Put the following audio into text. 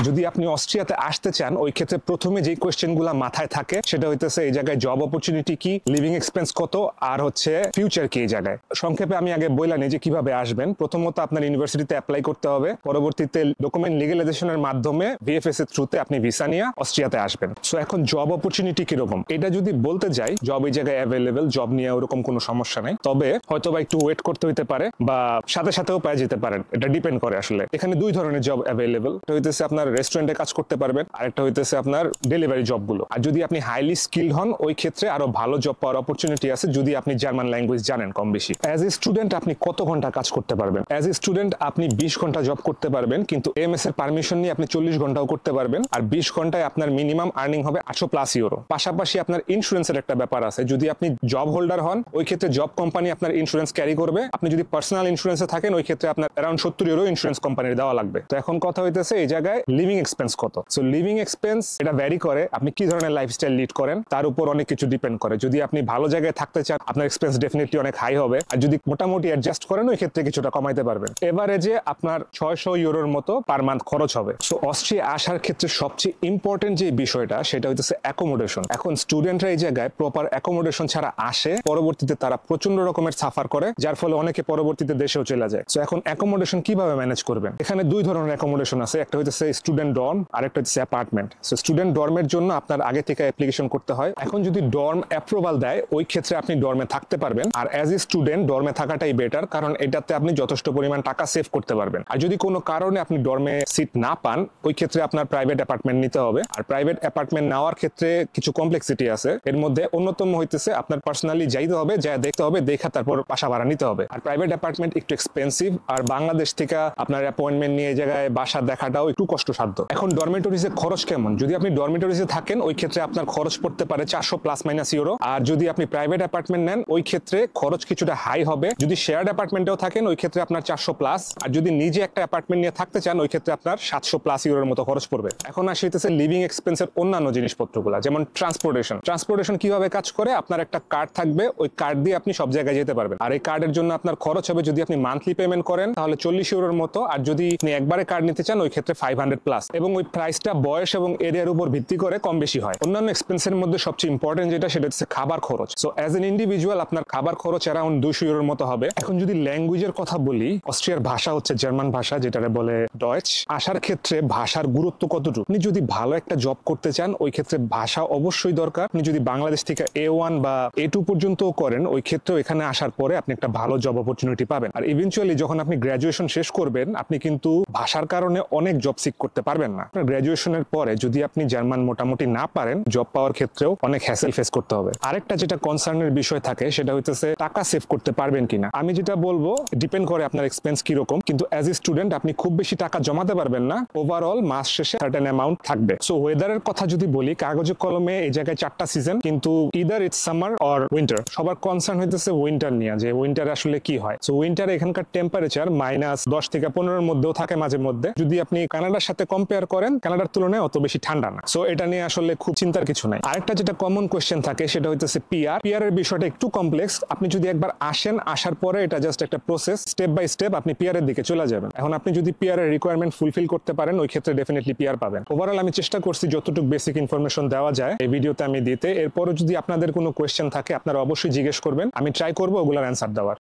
যদি আপনি অস্ট্রিয়াতে আসতে চান ওই ক্ষেত্রে প্রথমে যে কোয়েশ্চেনগুলো মাথায় থাকে সেটা হইতেছে এই জায়গায় জব অপরচুনিটি কি, লিভিং এক্সপেন্স কত, আর হচ্ছে ফিউচার কি এই জায়গায়। সংক্ষেপে আমি আগে বললাম যে কিভাবে আসবেন। প্রথমত আপনার ইউনিভার্সিটিতে অ্যাপ্লাই করতে হবে, পরবর্তীতে ডকুমেন্ট লিগ্যালাইজেশনের মাধ্যমে ভিএফএস এর থ্রুতে আপনি ভিসা নিয়ে অস্ট্রিয়াতে আসবেন। সো এখন জব অপরচুনিটি কিরকম এটা যদি বলতে যাই, জব এই জায়গায় অ্যাভেলেবেল, জব নিয়ে ওরকম কোনো সমস্যা নেই, তবে হয়তো বা একটু ওয়েট করতে হইতে পারে বা সাথে সাথেও পেয়ে যেতে পারেন, এটা ডিপেন্ড করে আসলে। এখানে দুই ধরনের জব অ্যাভেলেবেল, এটা হইতেছে আপনার রেস্টুরেন্টে কাজ করতে পারবেন, আর একটা হইতেছে আপনার ডেলিভারি জবগুলো। আর যদি আপনি হাইলি স্কিল হন ওই ক্ষেত্রে আরো ভালো জব পাওয়ার অপরচুনিটি আছে যদি আপনি জার্মান ল্যাঙ্গুয়েজ জানেন কম বেশি। অ্যাজ এ স্টুডেন্ট আপনি কত ঘন্টা কাজ করতে পারবেন? অ্যাজ এ স্টুডেন্ট আপনি 20 ঘন্টা জব করতে পারবেন, কিন্তু এমএস এর পারমিশন নিয়ে আপনি 40 ঘন্টাও করতে পারবেন। আর 20 ঘন্টায় আপনার মিনিমাম আর্নিং হবে 800+ ইউরো। পাশাপাশি আপনার ইন্স্যুরেন্সের একটা ব্যাপার আছে, যদি আপনি জব হোল্ডার হন ওই ক্ষেত্রে জব কোম্পানি আপনার ইন্স্যুরেন্স ক্যারি করবে। আপনি যদি পার্সোনাল ইন্স্যুরেন্সে থাকেন ওই ক্ষেত্রে আপনার অ্যারাউন্ড 70 ইউরো ইন্স্যুরেন্স কোম্পানির দেওয়া লাগবে। তো এখন কথা হইতেছে এই জায়গায় লিভিং এক্সপেন্স কত। সো লিভিং এক্সপেন্স এটা ভ্যারি করে, আপনি কি ধরনের লাইফস্টাইল লিড করেন তার উপর অনেক কিছু ডিপেন্ড করে। যদি আপনি ভালো জায়গায় থাকতে চান আপনার এক্সপেন্স ডেফিনেটলি অনেক হাই হবে, আর যদি মোটামুটি অ্যাডজাস্ট করেন ওই ক্ষেত্রে কিছুটা কমাইতে পারবেন। এভারেজে আপনার 600 ইউরোর মতো পার মান্থ খরচ হবে। সো অস্ট্রিয়া আসার ক্ষেত্রে সবচেয়ে ইম্পর্টেন্ট যে বিষয়টা সেটা হইতেছে অ্যাকোমোডেশন। এখন স্টুডেন্টরা এই জায়গায় প্রপার অ্যাকোমোডেশন ছাড়া আসে, পরবর্তীতে তারা প্রচন্ড রকমের সাফার করে, যার ফলে অনেকে পরবর্তীতে দেশেও চলে যায়। সো এখন অ্যাকোমোডেশন কিভাবে ম্যানেজ করবেন? এখানে দুই ধরনের অ্যাকোমোডেশন আছে, একটা হইতেছে স্টুডেন্ট ডর্ম আর একটা হচ্ছে অ্যাপার্টমেন্ট। সো স্টুডেন্ট ডর্মের জন্য আপনার আগে থেকে অ্যাপ্লিকেশন করতে হয়। এখন যদি ডর্ম অ্যাপ্রুভাল দেয় ওই ক্ষেত্রে আপনি ডর্মে থাকতে পারবেন, আর অ্যাজ এ স্টুডেন্ট ডর্মে থাকাটাই বেটার, কারণ এটাতে আপনি যথেষ্ট পরিমাণ টাকা সেভ করতে পারবেন। আর যদি কোনো কারণে আপনি ডর্মে সিট না পান ওই ক্ষেত্রে আপনার প্রাইভেট অ্যাপার্টমেন্ট নিতে হবে। আর প্রাইভেট অ্যাপার্টমেন্ট নেওয়ার ক্ষেত্রে কিছু কমপ্লেক্সিটি আছে, এর মধ্যে অন্যতম হইতেছে আপনার পার্সোনালি যাইতে হবে, যা দেখতে হবে, দেখা তারপর বাসা ভাড়া নিতে হবে। আর প্রাইভেট অ্যাপার্টমেন্ট একটু এক্সপেন্সিভ, আর বাংলাদেশ থেকে আপনার অ্যাপয়েন্টমেন্ট নিয়ে এই জায়গায় বাসা দেখাটাও একটু কষ্টসাধ্য। এখন ডরমেটরিজে খরচ কেমন? যদি আপনি ডরমেটরিজে থাকেন ওই ক্ষেত্রে আপনার খরচ পড়তে পারে 400± ইউরো, আর যদি আপনি প্রাইভেট অ্যাপার্টমেন্ট নেন ওই ক্ষেত্রে খরচ কিছুটা হাই হবে। যদি শেয়ার্ড অ্যাপার্টমেন্টেও থাকেন ওই ক্ষেত্রে আপনার 400+, আর যদি নিজে একটা অ্যাপার্টমেন্ট নিয়ে থাকতে চান ওই ক্ষেত্রে আপনার 700+ ইউরোর মতো খরচ পড়বে। এখন আসিতেছে লিভিং এক্সপেন্সের অন্যান্য জিনিসপত্রগুলো, যেমন ট্রান্সপোর্টেশন কিভাবে কাজ করে। আপনার একটা কার্ড থাকবে, ওই কার্ড দিয়ে আপনি সব জায়গায় যেতে পারবেন, আর এই কার্ডের জন্য আপনার খরচ হবে, যদি আপনি মান্থলি পেমেন্ট করেন তাহলে 40 ইউরোর মতো, আর যদি আপনি একবারে কার্ড নিতে চান ওই ক্ষেত্রে 500+, এবং ওই প্রাইসটা বয়স এবং এরিয়ার উপর ভিত্তি করে কম বেশি হয়। অন্যান্য এক্সপেন্সের মধ্যে সবচেয়ে ইম্পর্টেন্ট যেটা সেটা হচ্ছে খাবার খরচ। সো অ্যাজ এন ইন্ডিভিজুয়াল আপনার খাবার খরচ অ্যারাউন্ড 200 ইউরোর মতো হবে। এখন যদি ল্যাঙ্গুয়েজের কথা বলি, অস্ট্রিয়ার ভাষা হচ্ছে জার্মান ভাষা, যেটারে বলে ডয়েচ। আসার ক্ষেত্রে ভাষার গুরুত্ব কতটুকু? আপনি যদি ভালো একটা জব করতে চান ওই ক্ষেত্রে ভাষা অবশ্যই দরকার। আপনি যদি বাংলাদেশ থেকে A1 বা A2 পর্যন্ত করেন ওই ক্ষেত্রেও এখানে আসার পরে আপনি একটা ভালো জব অপরচুনিটি পাবেন। আর ইভেনচুয়ালি যখন আপনি গ্র্যাজুয়েশন শেষ করবেন আপনি কিন্তু ভাষার কারণে অনেক জব সিক করতে পারবেন না। আপনার গ্র্যাজুয়েশনের পরে যদি আপনি জার্মান মোটামুটি না পারেন জব পাওয়ার ক্ষেত্রেও অনেক হ্যাসেল ফেস করতে হবে। আরেকটা যেটা কনসার্নের বিষয় থাকে সেটা হইতেছে টাকা সেভ করতে পারবেন কিনা। আমি যেটা বলবো ডিপেন্ড করে আপনার এক্সপেন্স কিরকম, কিন্তু অ্যাজ এ স্টুডেন্ট আপনি খুব বেশি টাকা জমাতে পারবেন না, ওভারঅল মাস শেষে সার্টেন অ্যামাউন্ট থাকবে। সো ওয়েদারের কথা যদি বলি, কাগজে কলমে এই জায়গায় 4টা সিজন, কিন্তু either it's summer or winter. সবার কনসার্ন হইতেছে উইন্টার নিয়ে, যে উইন্টার আসলে কি হয়। সো উইন্টারে এখানকার টেম্পারেচার -10 থেকে 15-এর মধ্যেও থাকে মাঝে মধ্যে। যদি আপনি কানাডার সাথে কম্পেয়ার করেন কানাডার তুলনায় অত বেশি ঠান্ডা না। সো এটা নিয়ে আসলে খুব চিন্তার কিছু নাই। আরেকটা যেটা কমন কোয়েশ্চেন থাকে সেটা হইতেছে পিআর এর বিষয়টা একটু কমপ্লেক্স। আপনি যদি একবার আসেন, আসার পরে এটা জাস্ট একটা প্রসেস, স্টেপ বাই স্টেপ আপনি পিআর এর দিকে চলে যাবেন। এখন আপনি যদি পিআর এর রিকোয়ারমেন্ট ফুলফিল করতে পারেন ওই ক্ষেত্রে ডেফিনেটলি পিআর পাবেন। ওভারঅল আমি চেষ্টা করছি যতটুকু বেসিক ইনফরমেশন দেওয়া যায় এই ভিডিওতে আমি দিতে। এরপরও যদি আপনাদের কোনো কোয়েশ্চেন থাকে আপনারা অবশ্যই জিজ্ঞেস করবেন, আমি ট্রাই করবো ওগুলোর অ্যান্সার দেওয়ার।